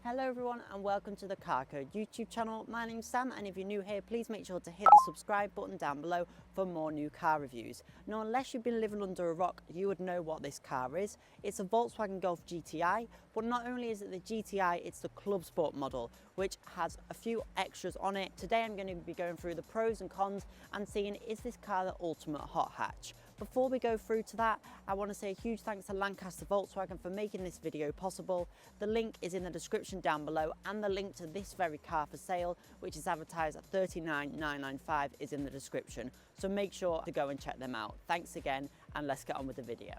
Hello everyone and welcome to the Carcode YouTube channel. My name's Sam, and if you're new here, please make sure to hit the subscribe button down below for more new car reviews. Now, unless you've been living under a rock, you would know what this car is. It's a Volkswagen Golf GTI, but not only is it the GTI, it's the Clubsport model, which has a few extras on it. Today I'm going to be going through the pros and cons and seeing, is this car the ultimate hot hatch? Before we go through to that, I want to say a huge thanks to Lancaster Volkswagen for making this video possible. The link is in the description down below, and the link to this very car for sale, which is advertised at $39,995, is in the description. So make sure to go and check them out. Thanks again, and let's get on with the video.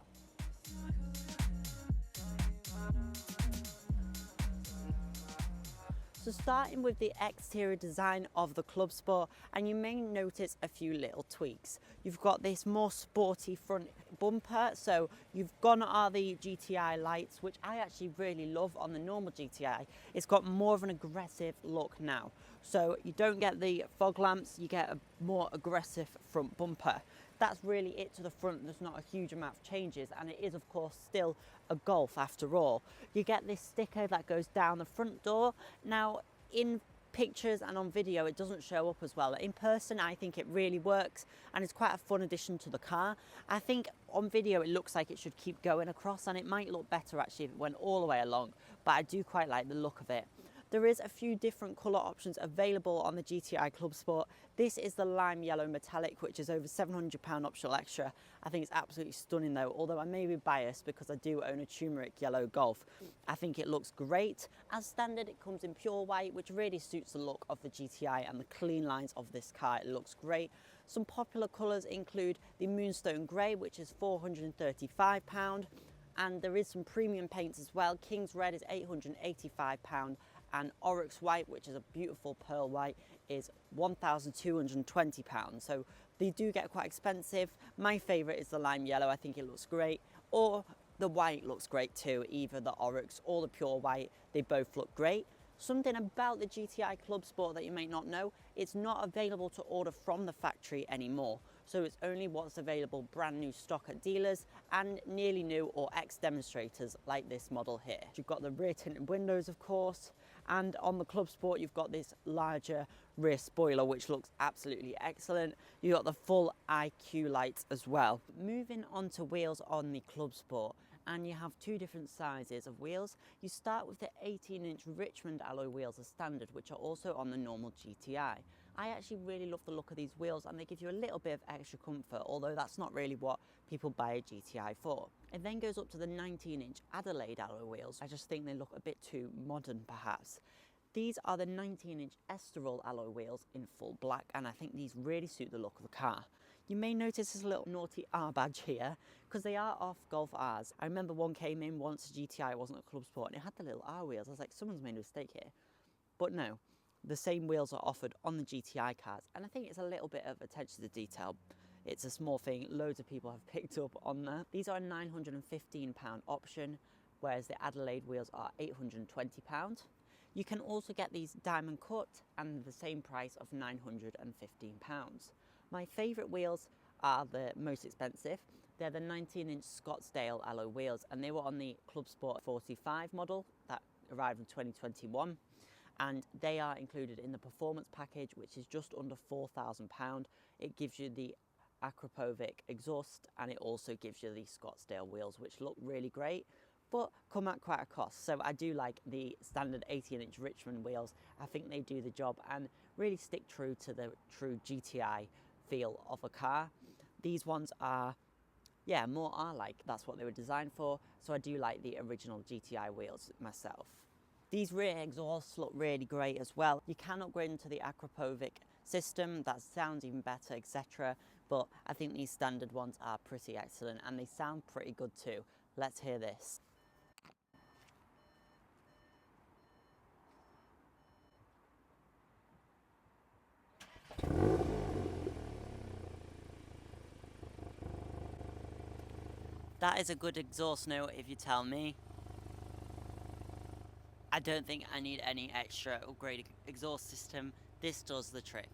So starting with the exterior design of the Clubsport, and you may notice a few little tweaks. You've got this more sporty front bumper, so you've gone are the GTI lights, which I actually really love on the normal GTI. It's got more of an aggressive look now. So you don't get the fog lamps, you get a more aggressive front bumper. That's really it to the front. There's not a huge amount of changes, and it is of course still a Golf after all. You get this sticker that goes down the front door. Now in pictures and on video it doesn't show up as well. In person I think it really works, and it's quite a fun addition to the car. I think on video it looks like it should keep going across, and it might look better actually if it went all the way along, but I do quite like the look of it. There is a few different colour options available on the GTI Clubsport. This is the lime yellow metallic, which is over £700 optional extra. I think it's absolutely stunning though, although I may be biased because I do own a turmeric yellow Golf. I think it looks great. As standard, it comes in pure white, which really suits the look of the GTI and the clean lines of this car. It looks great. Some popular colours include the Moonstone Grey, which is £435, and there is some premium paints as well. King's Red is £885, and Oryx White, which is a beautiful pearl white, is £1,220. So they do get quite expensive. My favourite is the lime yellow. I think it looks great, or the white looks great too. Either the Oryx or the pure white, they both look great. Something about the GTI Clubsport that you may not know, it's not available to order from the factory anymore. So it's only what's available brand new stock at dealers and nearly new or ex-demonstrators like this model here. You've got the rear tinted windows of course, and on the Clubsport you've got this larger rear spoiler which looks absolutely excellent. You've got the full IQ lights as well. Moving on to wheels on the Clubsport, and you have two different sizes of wheels. You start with the 18-inch Richmond alloy wheels as standard, which are also on the normal GTI. I actually really love the look of these wheels, and they give you a little bit of extra comfort, although that's not really what people buy a GTI for. It then goes up to the 19-inch Adelaide alloy wheels. I just think they look a bit too modern perhaps. These are the 19-inch Estoril alloy wheels in full black, and I think these really suit the look of the car. You may notice this little naughty R badge here, because they are off Golf Rs. I remember one came in once, a GTI, it wasn't a Clubsport, and it had the little R wheels. I was like, someone's made a mistake here. But no, the same wheels are offered on the GTI cars, and I think it's a little bit of attention to detail. It's a small thing, loads of people have picked up on that. These are a £915 option, whereas the Adelaide wheels are £820. You can also get these diamond cut and the same price of £915. My favourite wheels are the most expensive. They're the 19-inch Scottsdale alloy wheels, and they were on the Clubsport 45 model that arrived in 2021. And they are included in the performance package, which is just under £4,000. It gives you the Akrapovic exhaust, and it also gives you the Scottsdale wheels, which look really great, but come at quite a cost. So I do like the standard 18-inch Richmond wheels. I think they do the job and really stick true to the true GTI feel of a car. These ones are, yeah, more R-like. That's what they were designed for. So I do like the original GTI wheels myself. These rear exhausts look really great as well. You can upgrade into the Akrapovic system, that sounds even better, etc. But I think these standard ones are pretty excellent, and they sound pretty good too. Let's hear this. That is a good exhaust note if you tell me. I don't think I need any extra upgraded exhaust system. This does the trick.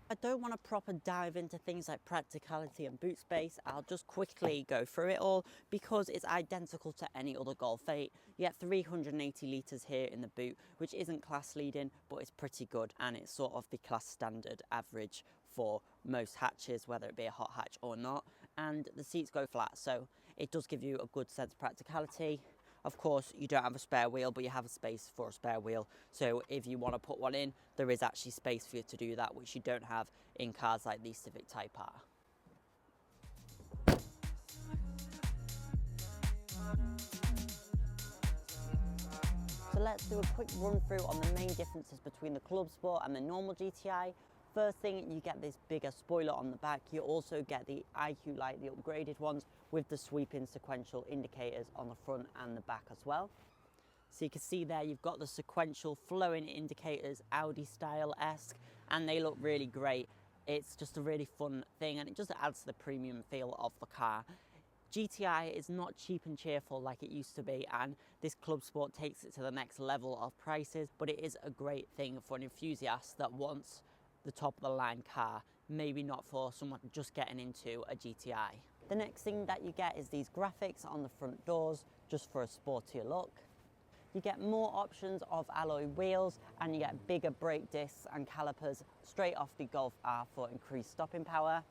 I don't want to proper dive into things like practicality and boot space. I'll just quickly go through it all because it's identical to any other Golf 8. You get 380 litres here in the boot, which isn't class leading, but it's pretty good, and it's sort of the class standard average for most hatches, whether it be a hot hatch or not. And the seats go flat, so it does give you a good sense of practicality. Of course, you don't have a spare wheel, but you have a space for a spare wheel. So if you want to put one in, there is actually space for you to do that, which you don't have in cars like the Civic Type R. So let's do a quick run through on the main differences between the Clubsport and the normal GTI. First thing, you get this bigger spoiler on the back. You also get the IQ Light, the upgraded ones, with the sweeping sequential indicators on the front and the back as well. So you can see there you've got the sequential flowing indicators, Audi style-esque, and they look really great. It's just a really fun thing, and it just adds to the premium feel of the car. GTI is not cheap and cheerful like it used to be, and this Clubsport takes it to the next level of prices, but it is a great thing for an enthusiast that wants the top of the line car, maybe not for someone just getting into a GTI. The next thing that you get is these graphics on the front doors, just for a sportier look. You get more options of alloy wheels, and you get bigger brake discs and calipers straight off the Golf R for increased stopping power.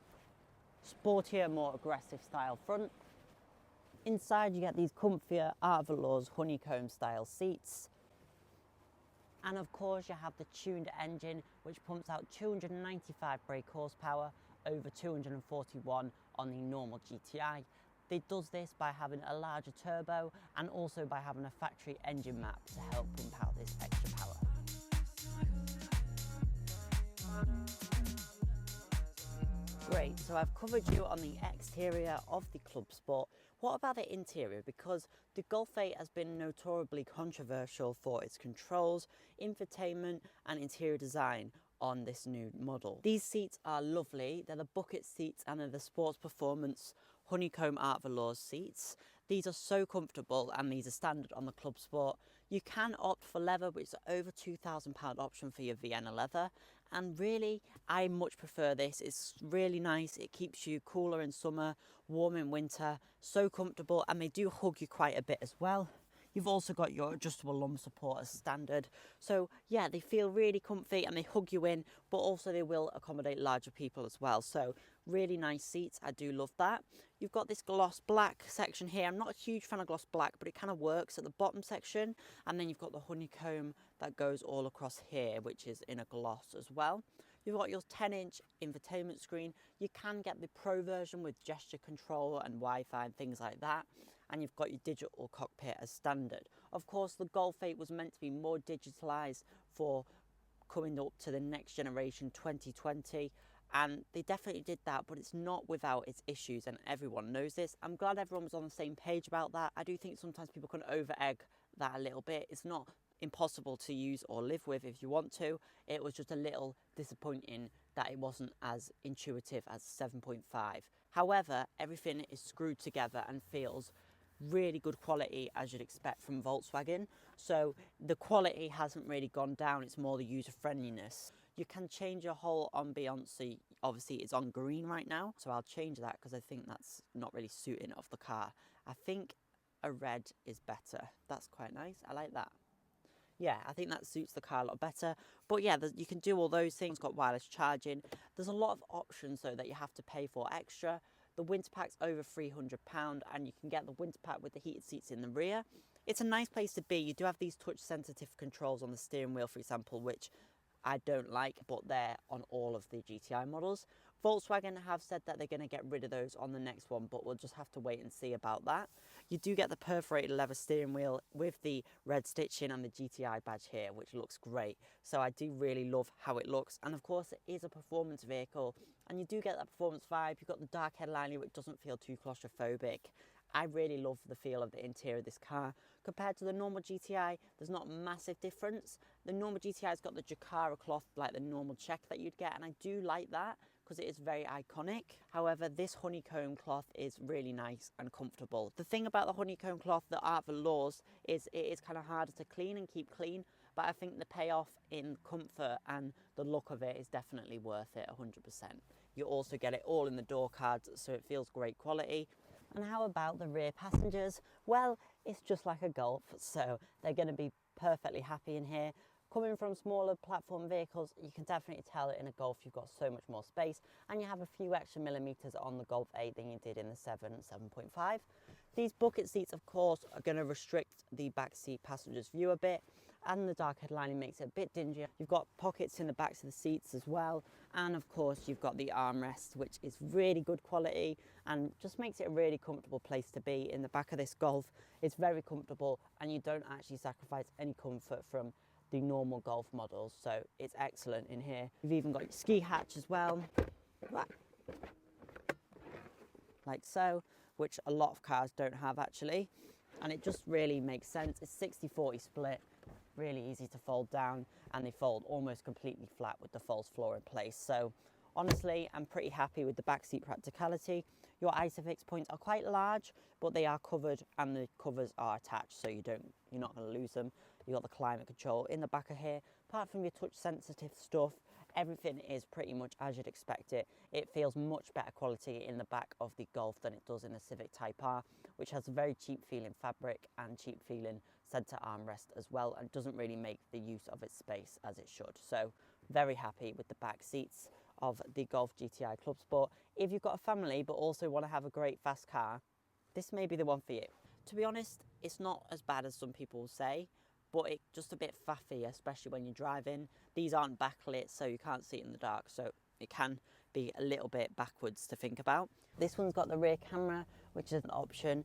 Sportier, more aggressive style front. Inside you get these comfier Art Velours honeycomb style seats. And of course you have the tuned engine, which pumps out 295 brake horsepower over 241 on the normal GTI. It does this by having a larger turbo and also by having a factory engine map to help pump out this extra power. Great, so I've covered you on the exterior of the Clubsport. What about the interior? Because the Golf 8 has been notoriously controversial for its controls, infotainment and interior design on this new model. These seats are lovely. They're the bucket seats and they're the sports performance honeycomb Art Velours seats. These are so comfortable, and these are standard on the Clubsport. You can opt for leather, which is over £2,000 option for your Vienna leather. And really, I much prefer this. It's really nice. It keeps you cooler in summer, warm in winter, so comfortable, and they do hug you quite a bit as well. You've also got your adjustable lumbar support as standard. So yeah, they feel really comfy and they hug you in, but also they will accommodate larger people as well. So really nice seats, I do love that. You've got this gloss black section here. I'm not a huge fan of gloss black, but it kind of works at the bottom section. And then you've got the honeycomb that goes all across here, which is in a gloss as well. You've got your 10-inch infotainment screen. You can get the Pro version with gesture control and Wi-Fi and things like that. And you've got your digital cockpit as standard. Of course, the Golf 8 was meant to be more digitalised for coming up to the next generation 2020. And they definitely did that, but it's not without its issues, and everyone knows this. I'm glad everyone was on the same page about that. I do think sometimes people can over-egg that a little bit. It's not impossible to use or live with if you want to. It was just a little disappointing that it wasn't as intuitive as 7.5. However, everything is screwed together and feels really good quality, as you'd expect from Volkswagen. So the quality hasn't really gone down, it's more the user friendliness. You can change your whole ambiance. So obviously it's on green right now, so I'll change that because I think that's not really suiting of the car. I think a red is better. That's quite nice, I like that. Yeah, I think that suits the car a lot better. But yeah, you can do all those things. Got wireless charging. There's a lot of options though that you have to pay for extra. The winter pack's over £300, and you can get the winter pack with the heated seats in the rear. It's a nice place to be. You do have these touch sensitive controls on the steering wheel, for example, which I don't like, but they're on all of the GTI models. Volkswagen have said that they're going to get rid of those on the next one, but we'll just have to wait and see about that. You do get the perforated leather steering wheel with the red stitching and the GTI badge here, which looks great. So I do really love how it looks. And of course, it is a performance vehicle, and you do get that performance vibe. You've got the dark headliner, which doesn't feel too claustrophobic. I really love the feel of the interior of this car. Compared to the normal GTI, there's not a massive difference. The normal GTI's got the Jacquard cloth, like the normal check that you'd get, and I do like that because it is very iconic. However, this honeycomb cloth is really nice and comfortable. The thing about the honeycomb cloth, the Art Velours, is it is kind of harder to clean and keep clean, but I think the payoff in comfort and the look of it is definitely worth it 100%. You also get it all in the door cards, so it feels great quality. And how about the rear passengers? Well, it's just like a Golf, so they're going to be perfectly happy in here. Coming from smaller platform vehicles, you can definitely tell that in a Golf you've got so much more space, and you have a few extra millimetres on the Golf 8 than you did in the 7.5. These bucket seats, of course, are going to restrict the back seat passenger's view a bit, and the dark headlining makes it a bit dingier. You've got pockets in the backs of the seats as well, and of course you've got the armrest, which is really good quality and just makes it a really comfortable place to be in the back of this Golf. It's very comfortable, and you don't actually sacrifice any comfort from the normal Golf models, so it's excellent in here. You've even got your ski hatch as well, like so, which a lot of cars don't have actually, and it just really makes sense. It's 60-40 split, really easy to fold down, and they fold almost completely flat with the false floor in place. So honestly, I'm pretty happy with the backseat practicality. Your ISOFIX points are quite large, but they are covered and the covers are attached, so you're not going to lose them. You've got the climate control in the back of here. Apart from your touch sensitive stuff, everything is pretty much as you'd expect it. It feels much better quality in the back of the Golf than it does in the Civic Type R, which has a very cheap feeling fabric and cheap feeling centre armrest as well, and doesn't really make the use of its space as it should. So very happy with the back seats of the Golf GTI Clubsport. If you've got a family but also want to have a great fast car, this may be the one for you. To be honest, it's not as bad as some people say, but it's just a bit faffy, especially when you're driving. These aren't backlit, so you can't see it in the dark, so it can be a little bit backwards to think about. This one's got the rear camera, which is an option,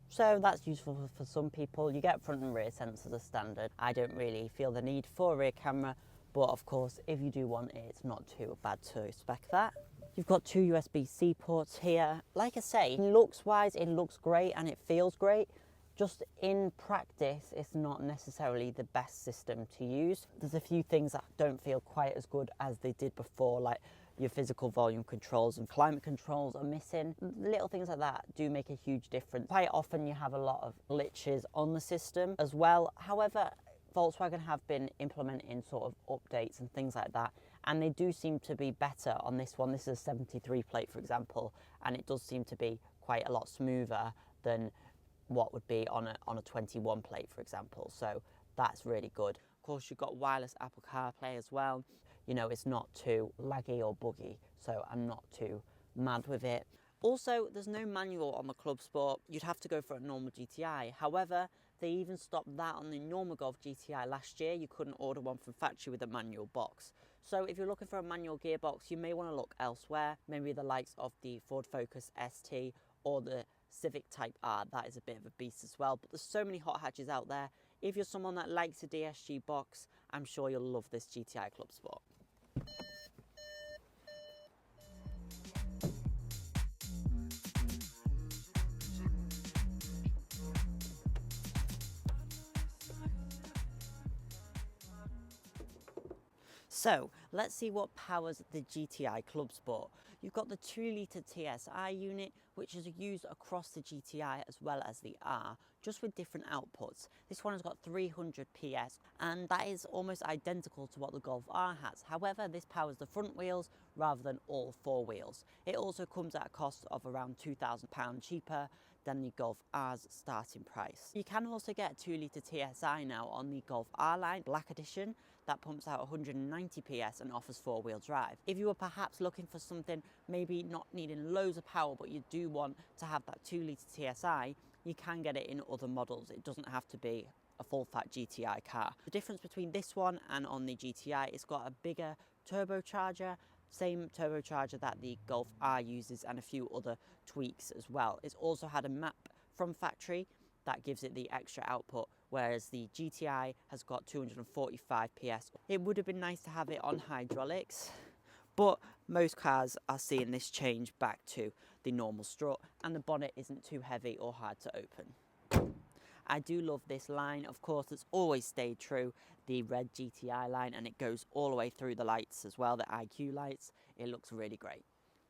so that's useful for some people. You get front and rear sensors as standard. I don't really feel the need for a rear camera, but of course, if you do want it, it's not too bad to spec that. You've got two USB-C ports here. Like I say, looks-wise, it looks great and it feels great. Just in practice, it's not necessarily the best system to use. There's a few things that don't feel quite as good as they did before, like your physical volume controls and climate controls are missing. Little things like that do make a huge difference. Quite often you have a lot of glitches on the system as well. However, Volkswagen have been implementing sort of updates and things like that, and they do seem to be better on this one. This is a 73 plate, for example, and it does seem to be quite a lot smoother than what would be on a 21 plate, for example. So that's really good. Of course, you've got wireless Apple CarPlay as well. You know, it's not too laggy or buggy, so I'm not too mad with it. Also, there's no manual on the Clubsport. You'd have to go for a normal GTI. However, they even stopped that on the normal Golf GTI last year. You couldn't order one from factory with a manual box. So if you're looking for a manual gearbox, you may want to look elsewhere. Maybe the likes of the Ford Focus ST or the Civic Type R. That is a bit of a beast as well. But there's so many hot hatches out there. If you're someone that likes a DSG box, I'm sure you'll love this GTI Clubsport. So let's see what powers the GTI Clubsport. You've got the 2-litre TSI unit, which is used across the GTI as well as the R, just with different outputs. This one has got 300 PS, and that is almost identical to what the Golf R has. However, this powers the front wheels rather than all four wheels. It also comes at a cost of around £2,000 cheaper than the Golf R's starting price. You can also get a 2-litre TSI now on the Golf R line Black Edition that pumps out 190 PS and offers 4-wheel drive. If you were perhaps looking for something maybe not needing loads of power, but you do want to have that 2-litre TSI, you can get it in other models. It doesn't have to be a full-fat GTI car. The difference between this one and on the GTI, it's got a bigger turbocharger, same turbocharger that the Golf R uses, and a few other tweaks as well. It's also had a map from factory that gives it the extra output, whereas the GTI has got 245 PS. It would have been nice to have it on hydraulics, but most cars are seeing this change back to the normal strut, and the bonnet isn't too heavy or hard to open. I do love this line. Of course, it's always stayed true, the red GTI line, and it goes all the way through the lights as well, the IQ lights. It looks really great.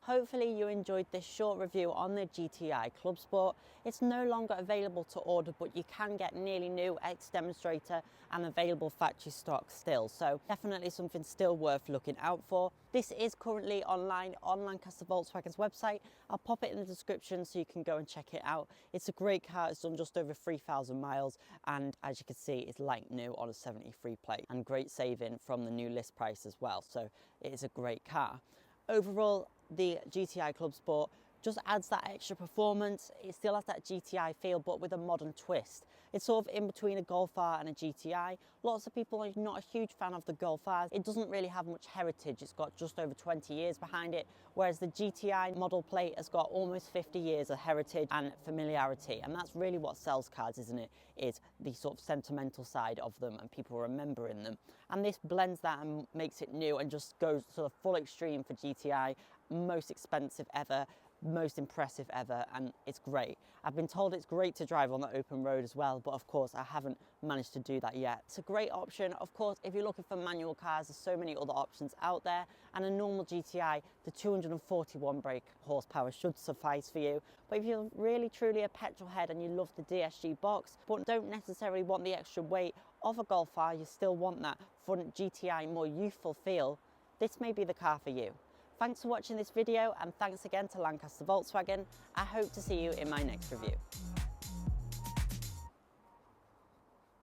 hopefully you enjoyed this short review on the GTI Clubsport. It's no longer available to order, but you can get nearly new ex-demonstrator and available factory stock still. So definitely something still worth looking out for. This is currently online on Lancaster Volkswagen's website. I'll pop it in the description so you can go and check it out. It's a great car. It's done just over 3,000 miles. And as you can see, it's like new on a 73 plate and great saving from the new list price as well. So it is a great car. Overall, the GTI Clubsport just adds that extra performance. It still has that GTI feel, but with a modern twist. It's sort of in between a Golf R and a GTI. Lots of people are not a huge fan of the Golf R. It doesn't really have much heritage. It's got just over 20 years behind it, whereas the GTI model plate has got almost 50 years of heritage and familiarity. And that's really what sells cars, isn't it? Is the sort of sentimental side of them and people remembering them. And this blends that and makes it new and just goes to the full extreme for GTI. Most expensive ever, most impressive ever, and it's great. I've been told it's great to drive on the open road as well, but of course I haven't managed to do that yet. It's a great option. Of course, if you're looking for manual cars, there's so many other options out there, and a normal GTI, the 241 brake horsepower should suffice for you. But if you're really truly a petrol head and you love the DSG box, but don't necessarily want the extra weight of a Golf R, you still want that front GTI more youthful feel, this may be the car for you. Thanks for watching this video, and thanks again to Lancaster Volkswagen. I hope to see you in my next review.